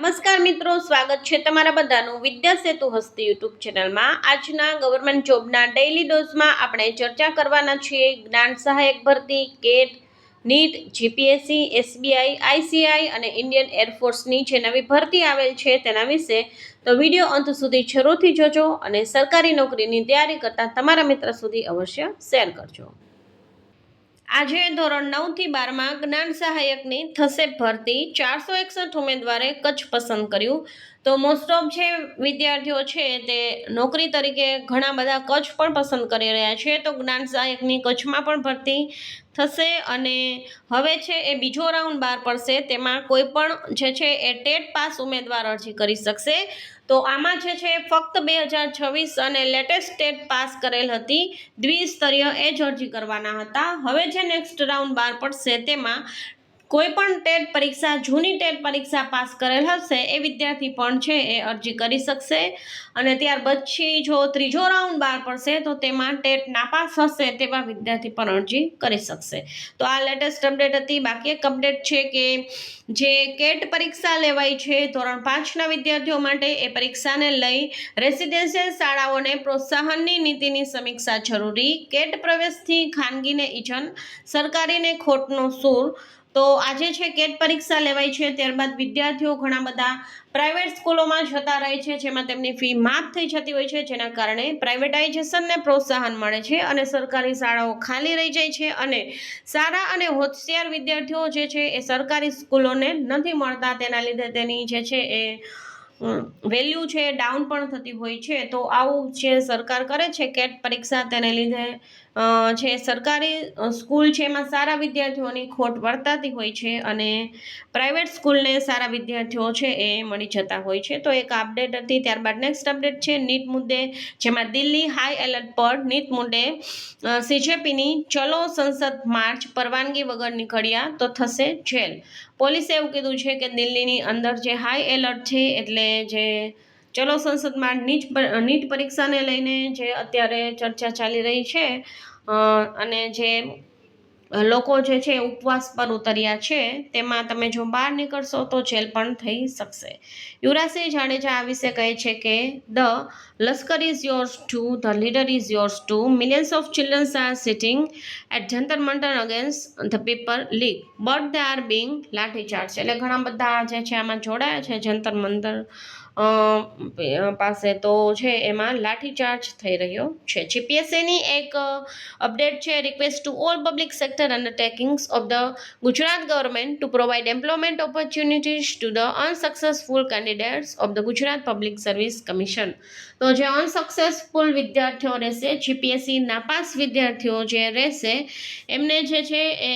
નમસ્કાર મિત્રો, સ્વાગત છે તમારા બધાનું વિદ્યા સેતુ હસ્તી યુટ્યુબ ચેનલમાં। આજના ગવર્મેન્ટ જોબના ડેઇલી ડોઝમાં આપણે ચર્ચા કરવાના છીએ જ્ઞાન સહાયક ભરતી, CAT, NEET, GPSC, SBI, ICI અને ઇન્ડિયન એરફોર્સની જે નવી ભરતી આવેલ છે તેના વિશે। તો વિડીયો અંત સુધી જરૂરથી જોજો અને સરકારી નોકરીની તૈયારી કરતા તમારા મિત્ર સુધી અવશ્ય શેર કરજો। આજે ધોરણ 9 થી 12માં જ્ઞાન સહાયકની થશે ભરતી। 461 ઉમેદવારે કચ્છ પસંદ કર્યું। તો મોસ્ટ ઓફ જે વિદ્યાર્થીઓ છે તે નોકરી તરીકે ઘણા બધા કચ્છ પણ પસંદ કરી રહ્યા છે। તો જ્ઞાન સહાયકની કચ્છમાં પણ ભરતી થશે અને હવે છે એ બીજો રાઉન્ડ બહાર પડશે। તેમાં કોઈ પણ જે છે એ ટેટ પાસ ઉમેદવાર અરજી કરી શકશે। તો આમાં જે છે ફક્ત 2026 અને લેટેસ્ટ ટેટ પાસ કરેલ હતી દ્વિસ્તરીય એ જ અરજી કરવાના હતા। હવે જે નેક્સ્ટ રાઉન્ડ બહાર પડશે તેમાં કોઈ પણ ટેટ પરીક્ષા, જૂની ટેટ પરીક્ષા પાસ કરેલ હશે એ વિદ્યાર્થી પણ છે એ અરજી કરી શકશે। અને ત્યાર પછી જો ત્રીજો રાઉન્ડ બહાર પડશે તો તેમાં ટેટ નાપાસ હશે તેવા વિદ્યાર્થી પણ અરજી કરી શકશે। તો આ લેટેસ્ટ અપડેટ હતી। બાકી એક અપડેટ છે કે જે કેટ પરીક્ષા લેવાય છે ધોરણ 5ના વિદ્યાર્થીઓ માટે, એ પરીક્ષાને લઈ રેસિડેન્શિયલ શાળાઓને પ્રોત્સાહનની નીતિની સમીક્ષા જરૂરી। કેટ પ્રવેશથી ખાનગીને ઇજન, સરકારીને ખોટનો સૂર। તો આજે છે કેટ પરીક્ષા લેવાય છે ત્યારબાદ વિદ્યાર્થીઓ ઘણા બધા પ્રાઇવેટ સ્કૂલોમાં જતા રહે છે જેમાં તેમની ફી માફ થઈ જતી હોય છે, જેના કારણે પ્રાઇવેટાઇઝેશનને પ્રોત્સાહન મળે છે અને સરકારી શાળાઓ ખાલી રહી જાય છે અને સારા અને હોશિયાર વિદ્યાર્થીઓ જે છે એ સરકારી સ્કૂલોને નથી મળતા। તેના લીધે તેની જે છે એ વેલ્યુ છે ડાઉન પણ થતી હોય છે। તો આવું જે સરકાર કરે છે કેટ પરીક્ષા, તેને લીધે જે સરકારી સ્કૂલ છે એમાં સારા વિદ્યાર્થીઓની ખોટ વર્તાતી હોય છે અને પ્રાઇવેટ સ્કૂલને સારા વિદ્યાર્થીઓ છે એ મળી જતા હોય છે। તો એક અપડેટ હતી। ત્યારબાદ નેક્સ્ટ અપડેટ છે નીટ મુદ્દે, જેમાં દિલ્હી હાઈ એલર્ટ પર। નીટ મુદ્દે સીજેપીની ચલો સંસદ માર્ચ પરવાનગી વગર નીકળ્યા તો થશે જેલ। પોલીસે એવું કીધું છે કે દિલ્હીની અંદર જે હાઈ એલર્ટ છે, એટલે જે ચલો સંસદમાં નીટ પરીક્ષાને લઈને જે અત્યારે ચર્ચા ચાલી રહી છે અને જે લોકો જે છે ઉપવાસ પર ઉતર્યા છે તેમાં તમે જો બહાર નીકળશો તો જેલ પણ થઈ શકશે। યુવરાજસિંહ જાડેજા આ વિશે કહે છે કે ધ લશ્કર is yours too, the leader is yours too, millions of children are sitting at Jantar Mantar against the paper leak but they are being lathicharge. એટલે ઘણા બધા જે છે આમાં જોડાયા છે જંતર મંતર પાસે, તો છે એમાં લાઠીચાર્જ થઈ રહ્યો છે। જીપીએસસીની એક અપડેટ છે, request to all public sector undertakings of the Gujarat government to provide employment opportunities to the unsuccessful candidates of the Gujarat public service commission. તો જે અનસક્સેસફુલ વિદ્યાર્થીઓ રહેશે, જીપીએસસી નાપાસ વિદ્યાર્થીઓ જે રહેશે, એમને જે છે એ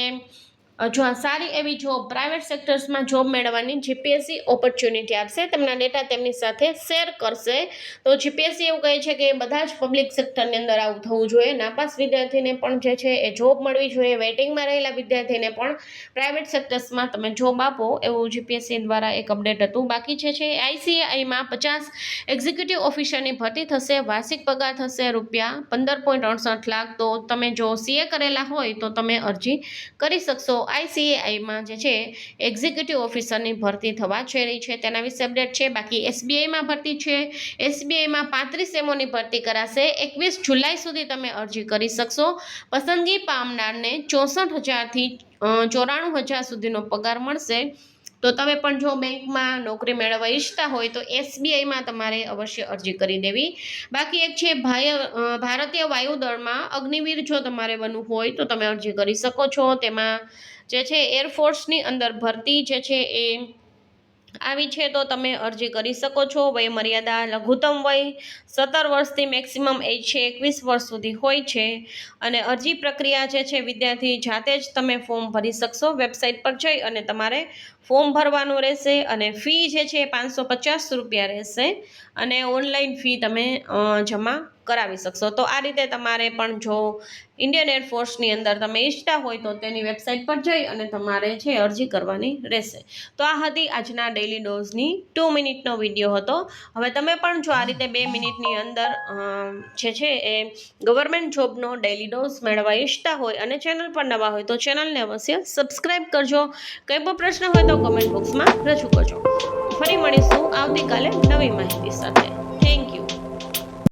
જો સારી એવી જોબ પ્રાઇવેટ સેક્ટર્સમાં જોબ મેળવવાની જીપીએસસી ઓપોર્ચ્યુનિટી આપશે, તેમના ડેટા તેમની સાથે શેર કરશે। તો જીપીએસસી એવું કહે છે કે બધા જ પબ્લિક સેક્ટરની અંદર આવું થવું જોઈએ। નાપાસ વિદ્યાર્થીને પણ જે છે એ જોબ મળવી જોઈએ, વેઇટિંગમાં રહેલા વિદ્યાર્થીને પણ પ્રાઇવેટ સેક્ટર્સમાં તમે જોબ આપો, એવું જીપીએસસી દ્વારા એક અપડેટ હતું। બાકી જે છે આઈસીઆઈમાં 50 એક્ઝિક્યુટિવ ઓફિસરની ભરતી થશે, વાર્ષિક પગાર થશે ₹15.68 લાખ। તો તમે જો સીએ કરેલા હોય તો તમે અરજી કરી શકશો। આઈસીઆઈમાં જે છે એક્ઝિક્યુટિવ ઓફિસરની ભરતી થવા જઈ રહી છે તેના વિશે અપડેટ છે। બાકી એસબીઆઈમાં ભરતી છે, એસબીઆઈમાં 35 એમઓની ભરતી કરાશે। 21 જુલાઈ સુધી તમે અરજી કરી શકશો। પસંદગી પામનારને 64,000થી 94,000 સુધીનો પગાર મળશે। તો તમે પણ જો બેંકમાં નોકરી મેળવવા ઈચ્છતા હોય તો એસબીઆઈમાં તમારે અવશ્ય અરજી કરી દેવી। બાકી એક છે ભારતીય વાયુદળમાં અગ્નિવીર, જો તમારે બનવું હોય તો તમે અરજી કરી શકો છો। તેમાં જે છે એરફોર્સની અંદર ભરતી જે છે એ આવી છે તો તમે અરજી કરી શકો છો। વય મર્યાદા લઘુત્તમ વય 17 વર્ષથી મેક્સિમમ એજ છે 21 વર્ષ સુધી હોય છે અને અરજી પ્રક્રિયા જે છે વિદ્યાર્થી જાતે જ તમે ફોર્મ ભરી શકશો। વેબસાઇટ પર જઈ અને તમારે ફોર્મ ભરવાનું રહેશે અને ફી જે છે 550 રૂપિયા રહેશે અને ઓનલાઈન ફી તમે જમા કરાવી શકશો। તો આ રીતે તમારે પણ જો ઇન્ડિયન એરફોર્સની અંદર તમે ઈચ્છતા હોય તો તેની વેબસાઇટ પર જઈ અને તમારે છે અરજી કરવાની રહેશે। તો આ હતી આજના ડેઇલી ડોઝની 2 મિનિટનો વિડીયો હતો। હવે તમે પણ જો આ રીતે 2 મિનિટની અંદર જે છે એ ગવર્મેન્ટ જોબનો ડેઇલી ડોઝ મેળવવા ઈચ્છતા હોય અને ચેનલ પર નવા હોય તો ચેનલને અવશ્ય સબસ્ક્રાઈબ કરજો। કંઈ પણ પ્રશ્ન હોય તો કમેન્ટ બોક્સમાં રજૂ કરજો। ફરી મળીશું આવતીકાલે નવી માહિતી સાથે. થેન્ક